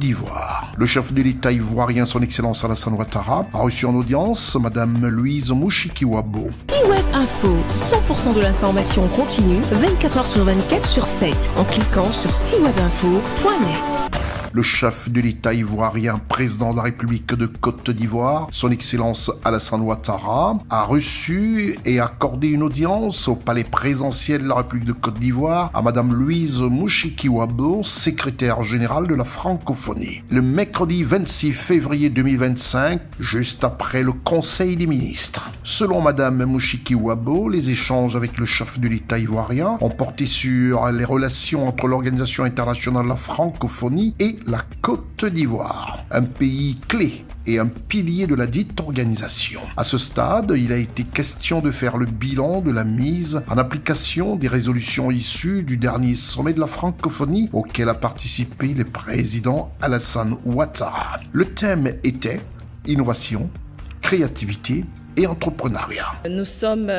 d'Ivoire. Le chef de l'État ivoirien, son Excellence Alassane Ouattara, a reçu en audience Madame Louise Mushikiwabo. C-Web Info, 100% de l'information continue, 24h sur 24 sur 7, en cliquant sur cwebinfo.net. Le chef de l'État ivoirien, président de la République de Côte d'Ivoire, son Excellence Alassane Ouattara, a reçu et accordé une audience au palais présidentiel de la République de Côte d'Ivoire à Madame Louise Mushikiwabo, secrétaire générale de la francophonie. Le mercredi 26 février 2025, juste après le Conseil des ministres. Selon Madame Mushikiwabo, les échanges avec le chef de l'État ivoirien ont porté sur les relations entre l'Organisation internationale de la francophonie et la Côte d'Ivoire, un pays clé et un pilier de la dite organisation. À ce stade, il a été question de faire le bilan de la mise en application des résolutions issues du dernier sommet de la francophonie auquel a participé le président Alassane Ouattara. Le thème était innovation, créativité et entrepreneuriat. Nous sommes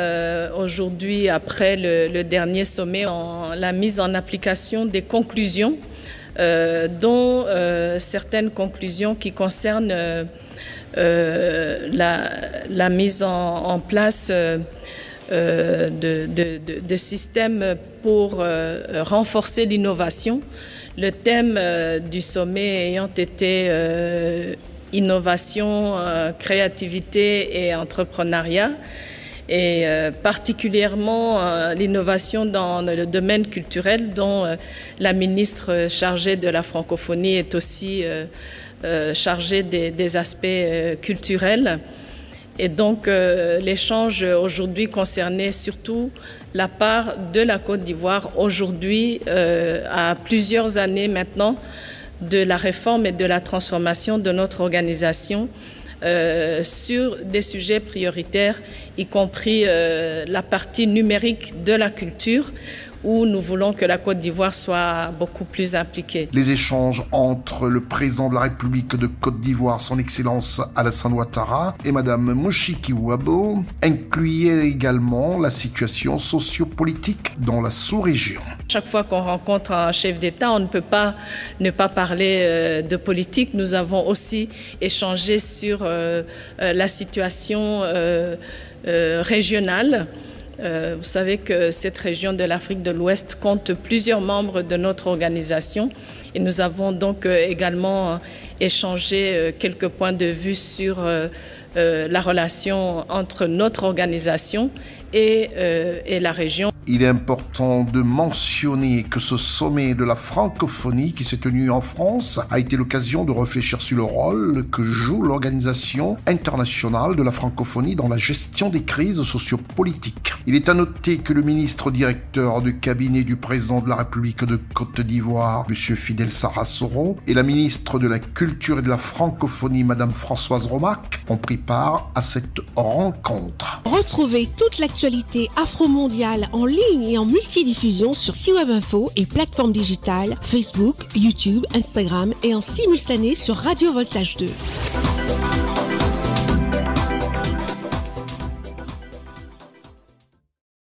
aujourd'hui, après le dernier sommet, la mise en application des conclusions dont certaines conclusions qui concernent la mise en place de systèmes pour renforcer l'innovation. Le thème du sommet ayant été innovation, créativité et entrepreneuriat, et particulièrement l'innovation dans le domaine culturel dont la ministre chargée de la francophonie est aussi chargée des aspects culturels. Et donc l'échange aujourd'hui concernait surtout la part de la Côte d'Ivoire aujourd'hui, à plusieurs années maintenant, de la réforme et de la transformation de notre organisation sur des sujets prioritaires, y compris la partie numérique de la culture, où nous voulons que la Côte d'Ivoire soit beaucoup plus impliquée. Les échanges entre le président de la République de Côte d'Ivoire, son Excellence Alassane Ouattara, et Madame Mushikiwabo incluaient également la situation sociopolitique dans la sous-région. Chaque fois qu'on rencontre un chef d'État, on ne peut pas ne pas parler de politique. Nous avons aussi échangé sur la situation régionale. Vous savez que cette région de l'Afrique de l'Ouest compte plusieurs membres de notre organisation et nous avons donc également échangé quelques points de vue sur la relation entre notre organisation et la région. Il est important de mentionner que ce sommet de la francophonie qui s'est tenu en France a été l'occasion de réfléchir sur le rôle que joue l'Organisation internationale de la francophonie dans la gestion des crises sociopolitiques. Il est à noter que le ministre directeur du cabinet du président de la République de Côte d'Ivoire, M. Fidel Sarasoro, et la ministre de la Culture et de la Francophonie, Mme Françoise Romac, ont pris part à cette rencontre. Retrouvez toute l'actualité afro-mondiale en ligne et en multidiffusion sur C-Web Info et plateformes digitales Facebook, YouTube, Instagram et en simultané sur Radio Voltage 2.